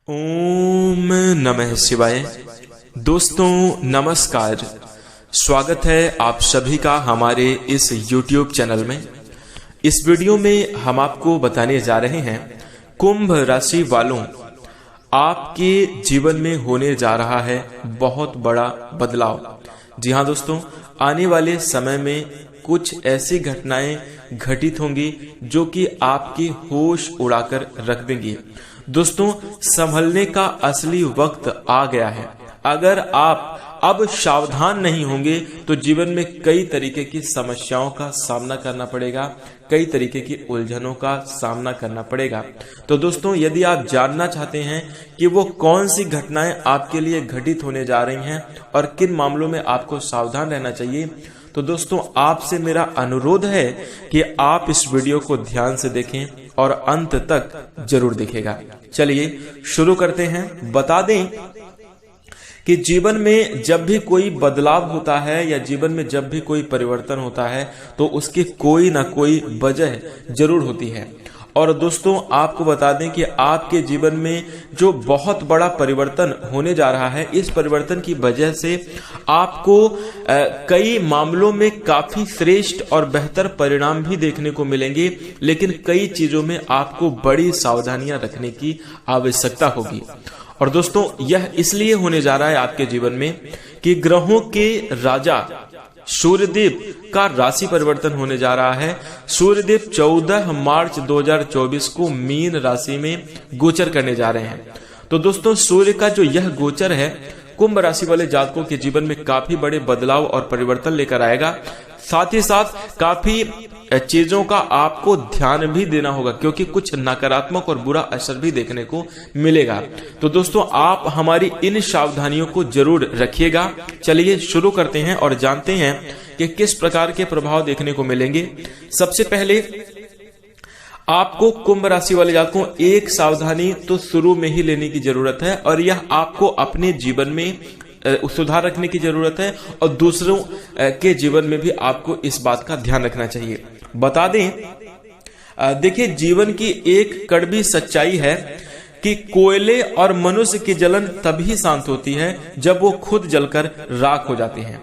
ओम नमः शिवाय। दोस्तों नमस्कार, स्वागत है आप सभी का हमारे इस YouTube चैनल में। इस वीडियो में हम आपको बताने जा रहे हैं कुंभ राशि वालों, आपके जीवन में होने जा रहा है बहुत बड़ा बदलाव। जी हाँ दोस्तों, आने वाले समय में कुछ ऐसी घटनाएं घटित होंगी जो कि आपकी होश उड़ाकर रख देंगी। दोस्तों, संभलने का असली वक्त आ गया है। अगर आप अब सावधान नहीं होंगे तो जीवन में कई तरीके की समस्याओं का सामना करना पड़ेगा, कई तरीके की उलझनों का सामना करना पड़ेगा। तो दोस्तों, यदि आप जानना चाहते हैं कि वो कौन सी घटनाएं आपके लिए घटित होने जा रही हैं और किन मामलों में आपको सावधान रहना चाहिए, तो दोस्तों आपसे मेरा अनुरोध है कि आप इस वीडियो को ध्यान से देखें और अंत तक जरूर देखेगा। चलिए शुरू करते हैं। बता दें कि जीवन में जब भी कोई बदलाव होता है या जीवन में जब भी कोई परिवर्तन होता है तो उसकी कोई ना कोई वजह जरूर होती है। और दोस्तों आपको बता दें कि आपके जीवन में जो बहुत बड़ा परिवर्तन होने जा रहा है, इस परिवर्तन की वजह से आपको कई मामलों में काफी श्रेष्ठ और बेहतर परिणाम भी देखने को मिलेंगे, लेकिन कई चीजों में आपको बड़ी सावधानियां रखने की आवश्यकता होगी। और दोस्तों यह इसलिए होने जा रहा है आपके जीवन में कि ग्रहों के राजा सूर्यदेव का राशि परिवर्तन होने जा रहा है। सूर्यदेव 14 मार्च 2024 को मीन राशि में गोचर करने जा रहे हैं। तो दोस्तों सूर्य का जो यह गोचर है कुंभ राशि वाले जातकों के जीवन में काफी बड़े बदलाव और परिवर्तन लेकर आएगा। साथ ही साथ काफी चीजों का आपको ध्यान भी देना होगा, क्योंकि कुछ नकारात्मक और बुरा असर भी देखने को मिलेगा। तो दोस्तों आप हमारी इन सावधानियों को जरूर रखिएगा। चलिए शुरू करते हैं और जानते हैं कि किस प्रकार के प्रभाव देखने को मिलेंगे। सबसे पहले आपको कुंभ राशि वाले जातकों एक सावधानी तो शुरू में ही लेने की जरूरत है, और यह आपको अपने जीवन में सुधार रखने की जरूरत है और दूसरों के जीवन में भी आपको इस बात का ध्यान रखना चाहिए। बता दें, देखिए जीवन की एक कड़वी सच्चाई है कि कोयले और मनुष्य की जलन तभी शांत होती है जब वो खुद जलकर राख हो जाते हैं।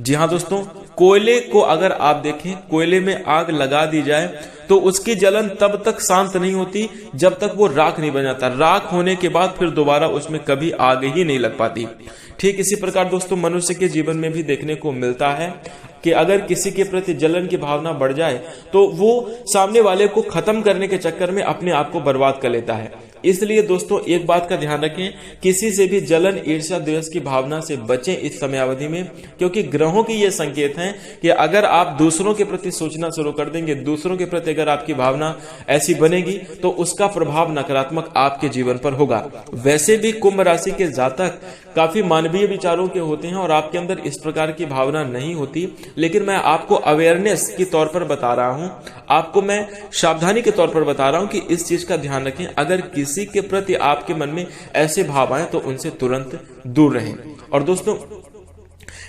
जी हाँ दोस्तों, कोयले को अगर आप देखें, कोयले में आग लगा दी जाए तो उसकी जलन तब तक शांत नहीं होती जब तक वो राख नहीं बन जाता। राख होने के बाद फिर दोबारा उसमें कभी आग ही नहीं लग पाती। ठीक इसी प्रकार दोस्तों मनुष्य के जीवन में भी देखने को मिलता है कि अगर किसी के प्रति जलन की भावना बढ़ जाए तो वो सामने वाले को खत्म करने के चक्कर में अपने आप को बर्बाद कर लेता है। इसलिए दोस्तों एक बात का ध्यान रखें, किसी से भी जलन, ईर्ष्या, द्वेष की भावना से बचें इस समयावधि में, क्योंकि ग्रहों की ये संकेत हैं कि अगर आप दूसरों के प्रति सोचना शुरू कर देंगे, दूसरों के प्रति अगर आपकी भावना ऐसी बनेगी तो उसका प्रभाव नकारात्मक आपके जीवन पर होगा। वैसे भी कुंभ राशि के जातक काफी मानवीय विचारों के होते हैं और आपके अंदर इस प्रकार की भावना नहीं होती, लेकिन मैं आपको अवेयरनेस के तौर पर बता रहा हूं, आपको मैं सावधानी के तौर पर बता रहा हूं कि इस चीज का ध्यान रखें। अगर किसी के प्रति आपके मन में ऐसे भाव आए तो उनसे तुरंत दूर रहें। और दोस्तों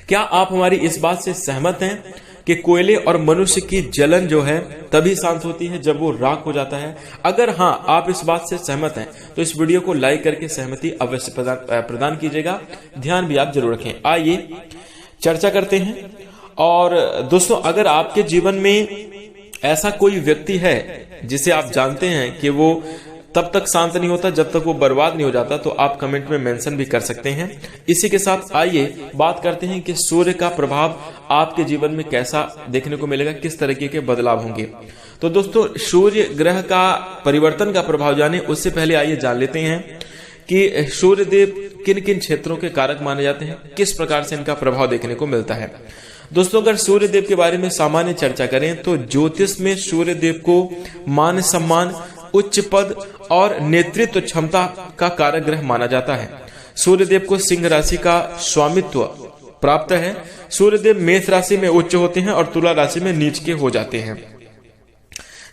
क्या आप हमारी इस बात से सहमत हैं कि कोयले और मनुष्य की जलन जो है तभी शांत होती है जब वो राख हो जाता है? अगर हाँ आप इस बात से सहमत हैं तो इस वीडियो को लाइक करके सहमति अवश्य प्रदान कीजिएगा। ध्यान भी आप जरूर रखें। आइए चर्चा करते हैं। और दोस्तों अगर आपके जीवन में ऐसा कोई व्यक्ति है जिसे आप जानते हैं कि वो तब तक शांत नहीं होता जब तक वो बर्बाद नहीं हो जाता, तो आप कमेंट में मेंशन भी कर सकते हैं। इसी के साथ आइए बात करते हैं कि सूर्य का प्रभाव आपके जीवन में कैसा देखने को मिलेगा, किस तरीके के बदलाव होंगे। तो दोस्तों सूर्य ग्रह का परिवर्तन का प्रभाव जाने उससे पहले आइए जान लेते हैं कि सूर्यदेव किन किन क्षेत्रों के कारक माने जाते हैं, किस प्रकार से इनका प्रभाव देखने को मिलता है। दोस्तों अगर सूर्यदेव के बारे में सामान्य चर्चा करें तो ज्योतिष में सूर्यदेव को मान सम्मान, उच्च पद और नेतृत्व क्षमता का कारक ग्रह माना जाता है। सूर्यदेव को सिंह राशि का स्वामित्व प्राप्त है। सूर्यदेव मेष राशि में उच्च होते हैं और तुला राशि में नीच के हो जाते हैं।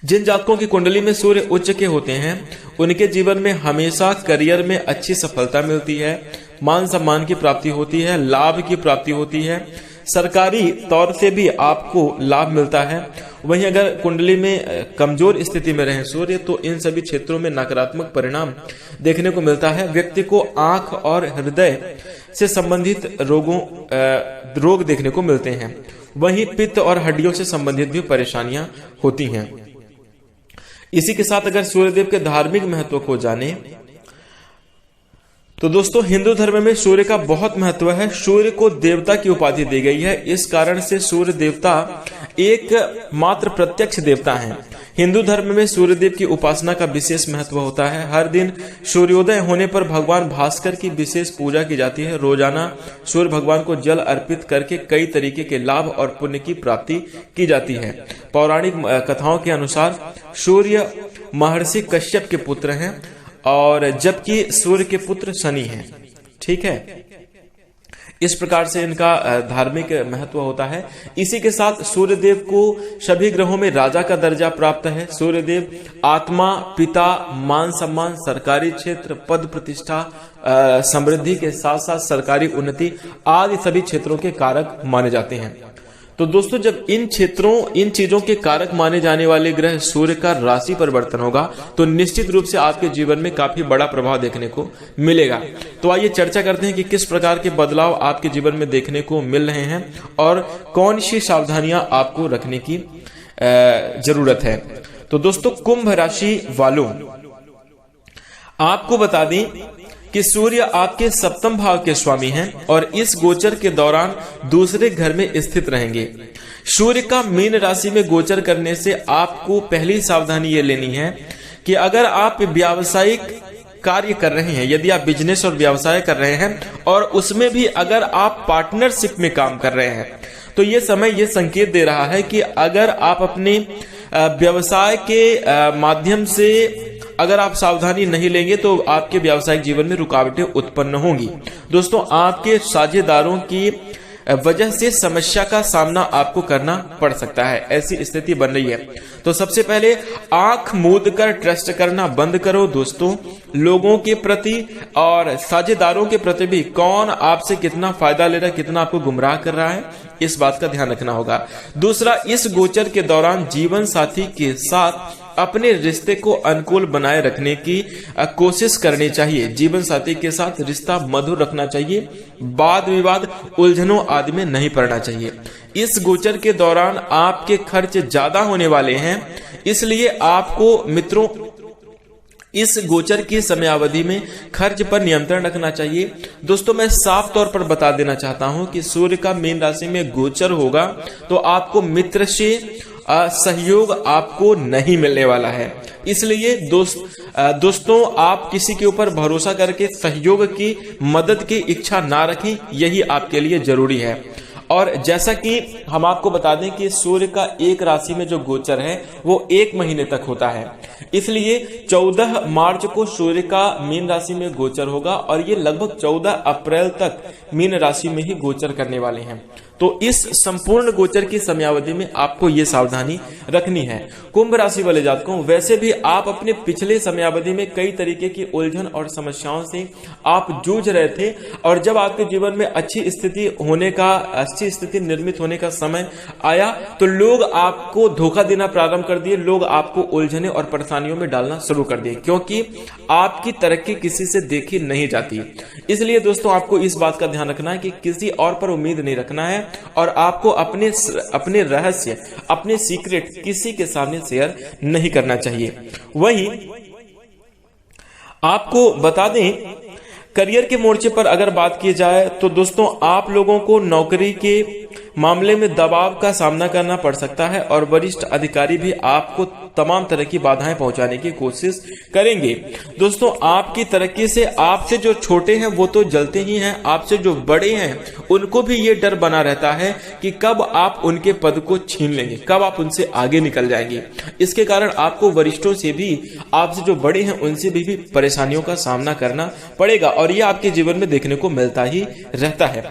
जिन जातकों की कुंडली में सूर्य उच्च के होते हैं उनके जीवन में हमेशा करियर में अच्छी सफलता मिलती है, मान सम्मान की प्राप्ति होती है, लाभ की प्राप्ति होती है, सरकारी तौर से भी आपको लाभ मिलता है। वहीं अगर कुंडली में कमजोर स्थिति में रहे सूर्य तो इन सभी क्षेत्रों में नकारात्मक परिणाम देखने को मिलता है। व्यक्ति को आंख और हृदय से संबंधित रोग देखने को मिलते हैं। वहीं पित्त और हड्डियों से संबंधित भी परेशानियां होती हैं। इसी के साथ अगर सूर्यदेव के धार्मिक महत्व को जाने तो दोस्तों हिंदू धर्म में सूर्य का बहुत महत्व है। सूर्य को देवता की उपाधि दी गई है। इस कारण से सूर्य देवता एक मात्र प्रत्यक्ष देवता हैं। हिंदू धर्म में सूर्यदेव की उपासना का विशेष महत्व होता है। हर दिन सूर्योदय होने पर भगवान भास्कर की विशेष पूजा की जाती है। रोजाना सूर्य भगवान को जल अर्पित करके कई तरीके के लाभ और पुण्य की प्राप्ति की जाती है। पौराणिक कथाओं के अनुसार सूर्य महर्षि कश्यप के पुत्र हैं और जबकि सूर्य के पुत्र शनि हैं। ठीक है, इस प्रकार से इनका धार्मिक महत्व होता है। इसी के साथ सूर्यदेव को सभी ग्रहों में राजा का दर्जा प्राप्त है। सूर्यदेव आत्मा, पिता, मान सम्मान, सरकारी क्षेत्र, पद प्रतिष्ठा, समृद्धि के साथ साथ सरकारी उन्नति आदि सभी क्षेत्रों के कारक माने जाते हैं। तो दोस्तों जब इन चीजों के कारक माने जाने वाले ग्रह सूर्य का राशि परिवर्तन होगा तो निश्चित रूप से आपके जीवन में काफी बड़ा प्रभाव देखने को मिलेगा। तो आइए चर्चा करते हैं कि किस प्रकार के बदलाव आपके जीवन में देखने को मिल रहे हैं और कौन सी सावधानियां आपको रखने की जरूरत है। तो दोस्तों कुंभ राशि वालों, आपको बता दें कि सूर्य आपके सप्तम भाव के स्वामी हैं और इस गोचर के दौरान दूसरे घर में स्थित रहेंगे। सूर्य का मीन राशि में गोचर करने से आपको पहली सावधानी ये लेनी है कि अगर आप व्यावसायिक कार्य कर रहे हैं, यदि आप बिजनेस और व्यवसाय कर रहे हैं और उसमें भी अगर आप पार्टनरशिप में काम कर रहे हैं तो ये समय ये संकेत दे रहा है कि अगर आप अपने व्यवसाय के माध्यम से अगर आप सावधानी नहीं लेंगे तो आपके व्यावसायिक जीवन में रुकावटें उत्पन्न होंगी। दोस्तों आपके साझेदारों की वजह से समस्या का सामना आपको करना पड़ सकता है, ऐसी स्थिति बन रही है। तो सबसे पहले आंख मूंद कर ट्रस्ट करना बंद करो। दोस्तों लोगों के प्रति और साझेदारों के प्रति भी कौन आपसे कितना फायदा ले रहा है, कितना आपको गुमराह कर रहा है, इस बात का ध्यान रखना होगा। दूसरा, इस गोचर के दौरान जीवन साथी के साथ अपने रिश्ते को अनुकूल बनाए रखने की कोशिश करनी चाहिए। जीवन साथी के साथ रिश्ता मधुर रखना चाहिए। वाद विवाद, उलझनों आदि में नहीं पड़ना चाहिए। इस गोचर के दौरान आपके खर्च ज्यादा होने वाले हैं, इसलिए आपको मित्रों इस गोचर की समयावधि में खर्च पर नियंत्रण रखना चाहिए। दोस्तों मैं साफ तौर पर बता देना चाहता हूं कि सूर्य का मीन राशि में गोचर होगा तो आपको मित्र से सहयोग आपको नहीं मिलने वाला है। इसलिए दोस्तों आप किसी के ऊपर भरोसा करके सहयोग की, मदद की इच्छा ना रखें, यही आपके लिए जरूरी है। और जैसा कि हम आपको बता दें कि सूर्य का एक राशि में जो गोचर है वो 1 महीने तक होता है, इसलिए 14 मार्च को सूर्य का मीन राशि में गोचर होगा और ये लगभग 14 अप्रैल तक मीन राशि में ही गोचर करने वाले हैं। तो इस संपूर्ण गोचर की समयावधि में आपको ये सावधानी रखनी है। कुंभ राशि वाले जातकों, वैसे भी आप अपने पिछले समयावधि में कई तरीके की उलझन और समस्याओं से आप जूझ रहे थे और जब आपके जीवन में अच्छी स्थिति निर्मित होने का समय आया तो लोग आपको धोखा देना प्रारंभ कर दिए, लोग आपको उलझने और परेशानियों में डालना शुरू कर दिए, क्योंकि आपकी तरक्की किसी से देखी नहीं जाती। इसलिए दोस्तों आपको इस बात का ध्यान रखना है कि किसी और पर उम्मीद नहीं रखना है और आपको अपने रहस्य, अपने सीक्रेट किसी के सामने शेयर नहीं करना चाहिए। वहीं आपको बता दें करियर के मोर्चे पर अगर बात की जाए तो दोस्तों आप लोगों को नौकरी के मामले में दबाव का सामना करना पड़ सकता है और वरिष्ठ अधिकारी भी आपको तमाम तरह की बाधाएं पहुंचाने की कोशिश करेंगे। दोस्तों आपकी तरक्की से आपसे जो छोटे हैं वो तो जलते ही हैं, आपसे जो बड़े हैं उनको भी ये डर बना रहता है कि कब आप उनके पद को छीन लेंगे, कब आप उनसे आगे निकल जाएंगे। इसके कारण आपको वरिष्ठों से भी, आपसे जो बड़े हैं उनसे भी परेशानियों का सामना करना पड़ेगा और ये आपके जीवन में देखने को मिलता ही रहता है,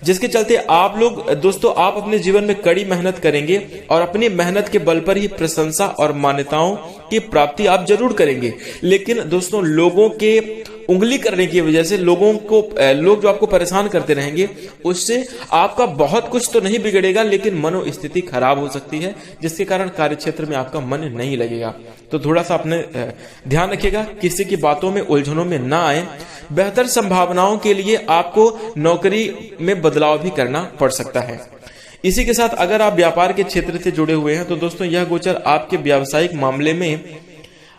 जिसके चलते आप लोग दोस्तों आप अपने जीवन में कड़ी मेहनत करेंगे और अपनी मेहनत के बल पर ही प्रशंसा और मान्यताओं की प्राप्ति आप जरूर करेंगे। लेकिन दोस्तों लोगों के उंगली करने की वजह से लोग जो आपको परेशान करते रहेंगे, उससे आपका बहुत कुछ तो नहीं बिगड़ेगा, लेकिन मनोस्थिति खराब हो सकती है, जिसके कारण कार्यक्षेत्र में आपका मन नहीं लगेगा। तो थोड़ा सा अपने ध्यान रखिएगा, किसी की बातों में उलझनों में ना आए। बेहतर संभावनाओं के लिए आपको नौकरी में बदलाव भी करना पड़ सकता है। इसी के साथ अगर आप व्यापार के क्षेत्र से जुड़े हुए हैं तो दोस्तों यह गोचर आपके व्यावसायिक मामले में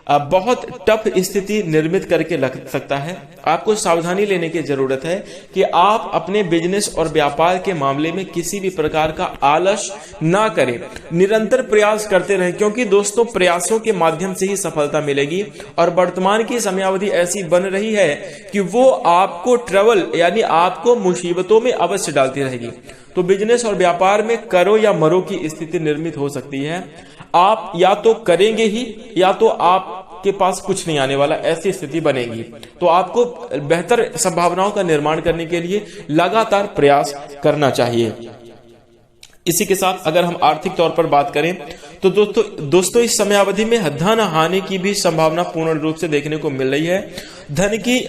बहुत टफ स्थिति निर्मित करके रख सकता है। आपको सावधानी लेने की जरूरत है कि आप अपने बिजनेस और व्यापार के मामले में किसी भी प्रकार का आलस ना करें, निरंतर प्रयास करते रहें, क्योंकि दोस्तों प्रयासों के माध्यम से ही सफलता मिलेगी। और वर्तमान की समयावधि ऐसी बन रही है कि वो आपको ट्रबल यानी आपको मुसीबतों में अवश्य डालती रहेगी। तो बिजनेस और व्यापार में करो या मरो की स्थिति निर्मित हो सकती है। आप या तो करेंगे ही या तो आपके पास कुछ नहीं आने वाला, ऐसी स्थिति बनेगी। तो आपको बेहतर संभावनाओं का निर्माण करने के लिए लगातार प्रयास करना चाहिए। इसी के साथ अगर हम आर्थिक तौर पर बात करें तो दोस्तों इस समयावधि में धन हानि की भी संभावना पूर्ण रूप से देखने को मिल रही है। धन की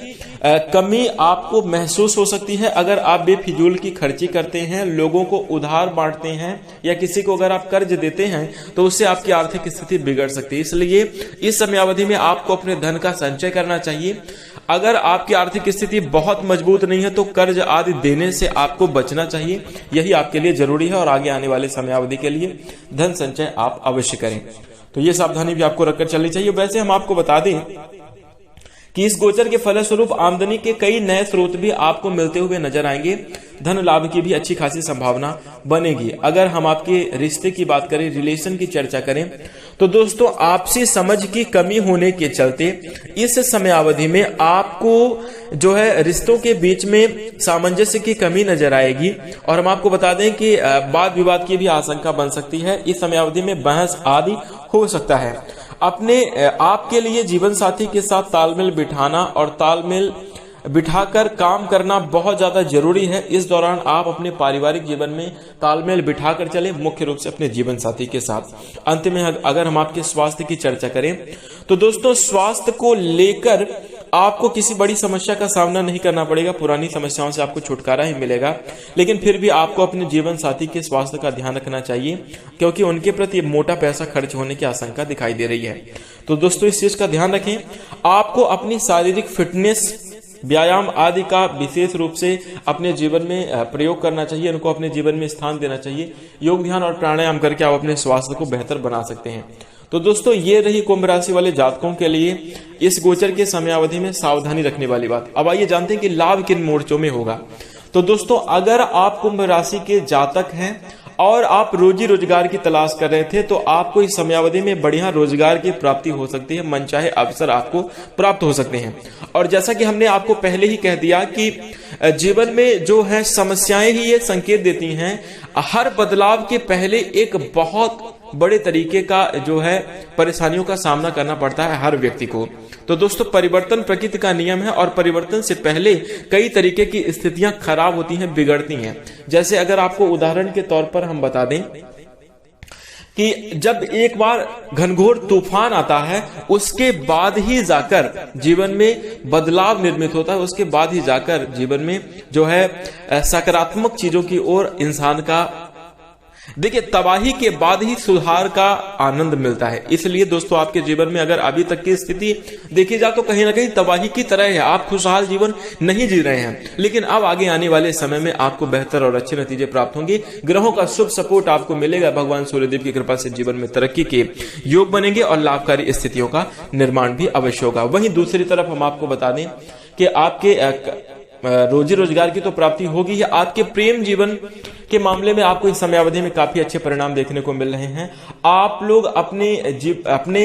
कमी आपको महसूस हो सकती है अगर आप बेफिजूल की खर्ची करते हैं, लोगों को उधार बांटते हैं या किसी को अगर आप कर्ज देते हैं तो उससे आपकी आर्थिक स्थिति बिगड़ सकती है। इसलिए इस समयावधि में आपको अपने धन का संचय करना चाहिए। अगर आपकी आर्थिक स्थिति बहुत मजबूत नहीं है तो कर्ज आदि देने से आपको बचना चाहिए, यही आपके लिए जरूरी है और आगे आने वाले समयावधि के लिए धन संचय आप अवश्य करें। तो ये सावधानी भी आपको रखकर चलनी चाहिए। वैसे हम आपको बता दें कि इस गोचर के फलस्वरूप आमदनी के कई नए स्रोत भी आपको मिलते हुए नजर आएंगे। धन लाभ की भी अच्छी खासी संभावना बनेगी। अगर हम आपके रिश्ते की बात करें, रिलेशन की चर्चा करें, तो दोस्तों आपसी समझ की कमी होने के चलते इस समयावधि में आपको जो है रिश्तों के बीच में सामंजस्य की कमी नजर आएगी। और हम आपको बता दें कि वाद विवाद की भी आशंका बन सकती है। इस समयावधि में बहस आदि हो सकता है। अपने आपके लिए जीवन साथी के साथ तालमेल बिठाना और तालमेल बिठाकर काम करना बहुत ज्यादा जरूरी है। इस दौरान आप अपने पारिवारिक जीवन में तालमेल बिठाकर चले, मुख्य रूप से अपने जीवन साथी के साथ। अंत में अगर हम आपके स्वास्थ्य की चर्चा करें तो दोस्तों स्वास्थ्य को लेकर आपको किसी बड़ी समस्या का सामना नहीं करना पड़ेगा, पुरानी समस्याओं से आपको छुटकारा ही मिलेगा। लेकिन फिर भी आपको अपने जीवन साथी के स्वास्थ्य का ध्यान रखना चाहिए, क्योंकि उनके प्रति मोटा पैसा खर्च होने की आशंका दिखाई दे रही है। तो दोस्तों इस चीज का ध्यान रखें। आपको अपनी शारीरिक फिटनेस, व्यायाम आदि का विशेष रूप से अपने जीवन में प्रयोग करना चाहिए, उनको अपने जीवन में स्थान देना चाहिए। योग, ध्यान और प्राणायाम करके आप अपने स्वास्थ्य को बेहतर बना सकते हैं। तो दोस्तों ये रही कुंभ राशि वाले जातकों के लिए इस गोचर के समयावधि में सावधानी रखने वाली बात। अब आइए जानते हैं कि लाभ किन मोर्चों में होगा। तो दोस्तों अगर आप कुंभ राशि के जातक हैं और आप रोजी रोजगार की तलाश कर रहे थे तो आपको इस समयावधि में बढ़िया रोजगार की प्राप्ति हो सकती है, मनचाहे अवसर आपको प्राप्त हो सकते हैं। और जैसा कि हमने आपको पहले ही कह दिया कि जीवन में जो है समस्याएं ही ये संकेत देती हैं। हर बदलाव के पहले एक बहुत बड़े तरीके का जो है परेशानियों का सामना करना पड़ता है हर व्यक्ति को। तो दोस्तों परिवर्तन प्रकृति का नियम है और परिवर्तन से पहले कई तरीके की स्थितियां खराब होती हैं, बिगड़ती हैं। जैसे अगर आपको उदाहरण के तौर पर हम बता दें कि जब एक बार घनघोर तूफान आता है उसके बाद ही जाकर जीवन में बदलाव निर्मित होता है, उसके बाद ही जाकर जीवन में जो है सकारात्मक चीजों की ओर इंसान का देखिए तबाही के बाद ही सुधार का आनंद मिलता है। इसलिए दोस्तों आपके जीवन में अगर अभी तक की स्थिति देखी जाए तो कहीं ना कहीं तबाही की तरह है, आप खुशहाल जीवन नहीं जी रहे हैं। लेकिन अब आगे आने वाले समय में आपको बेहतर और अच्छे नतीजे प्राप्त होंगे। ग्रहों का शुभ सपोर्ट आपको मिलेगा। भगवान सूर्यदेव की कृपा से जीवन में तरक्की के योग बनेंगे और लाभकारी स्थितियों का निर्माण भी अवश्य होगा। वहीं दूसरी तरफ हम आपको बता दें कि आपके रोजी रोजगार की तो प्राप्ति होगी ही, आपके प्रेम जीवन के मामले में आपको इस समयावधि में काफी अच्छे परिणाम देखने को मिल रहे हैं। आप लोग अपने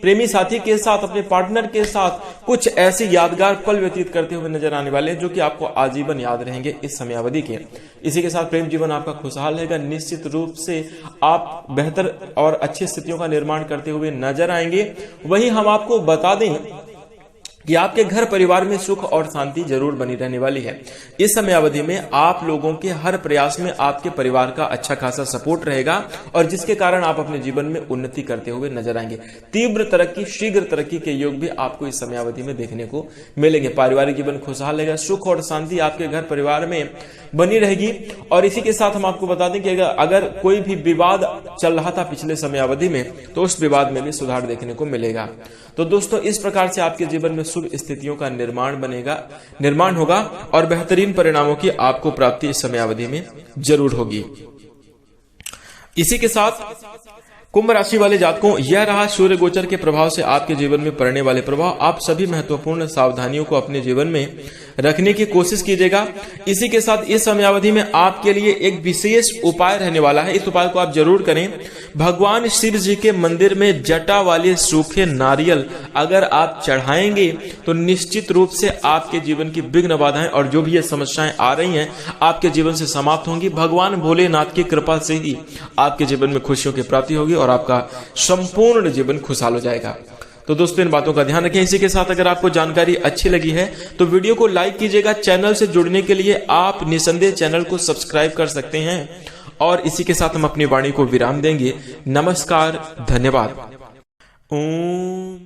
प्रेमी साथी के साथ, अपने पार्टनर के साथ कुछ ऐसे यादगार पल व्यतीत करते हुए नजर आने वाले हैं जो कि आपको आजीवन याद रहेंगे इस समयावधि के। इसी के साथ प्रेम जीवन आपका खुशहाल रहेगा। निश्चित रूप से आप बेहतर और अच्छी स्थितियों का निर्माण करते हुए नजर आएंगे। वहीं हम आपको बता दें कि आपके घर परिवार में सुख और शांति जरूर बनी रहने वाली है। इस समय अवधि में आप लोगों के हर प्रयास में आपके परिवार का अच्छा खासा सपोर्ट रहेगा और जिसके कारण आप अपने जीवन में उन्नति करते हुए नजर आएंगे। तीव्र तरक्की, शीघ्र तरक्की के योग भी आपको इस समय अवधि में देखने को मिलेंगे। पारिवारिक जीवन खुशहाल रहेगा, सुख और शांति आपके घर परिवार में बनी रहेगी। और इसी के साथ हम आपको बता दें कि अगर कोई भी विवाद चल रहा था पिछले समय अवधि में तो उस विवाद में भी सुधार देखने को मिलेगा। तो दोस्तों, इस प्रकार से आपके जीवन में शुभ स्थितियों का निर्माण होगा और बेहतरीन परिणामों की आपको प्राप्ति इस समय अवधि में जरूर होगी। इसी के साथ कुंभ राशि वाले जातकों, यह रहा सूर्य गोचर के प्रभाव से आपके जीवन में पड़ने वाले प्रभाव। आप सभी महत्वपूर्ण सावधानियों को अपने जीवन में रखने की कोशिश कीजिएगा। इसी के साथ इस समयावधि में आपके लिए एक विशेष उपाय रहने वाला है। इस उपाय को आप जरूर करें। भगवान शिव जी के मंदिर में जटा वाले सूखे नारियल अगर आप चढ़ाएंगे तो निश्चित रूप से आपके जीवन की विघ्न बाधाएं और जो भी ये समस्याएं आ रही हैं आपके जीवन से समाप्त होंगी। भगवान भोलेनाथ की कृपा से ही आपके जीवन में खुशियों की प्राप्ति होगी और आपका संपूर्ण जीवन खुशहाल हो जाएगा। तो दोस्तों, इन बातों का ध्यान रखें। इसी के साथ अगर आपको जानकारी अच्छी लगी है तो वीडियो को लाइक कीजिएगा। चैनल से जुड़ने के लिए आप निसंदेह चैनल को सब्सक्राइब कर सकते हैं। और इसी के साथ हम अपनी वाणी को विराम देंगे। नमस्कार, धन्यवाद। ओम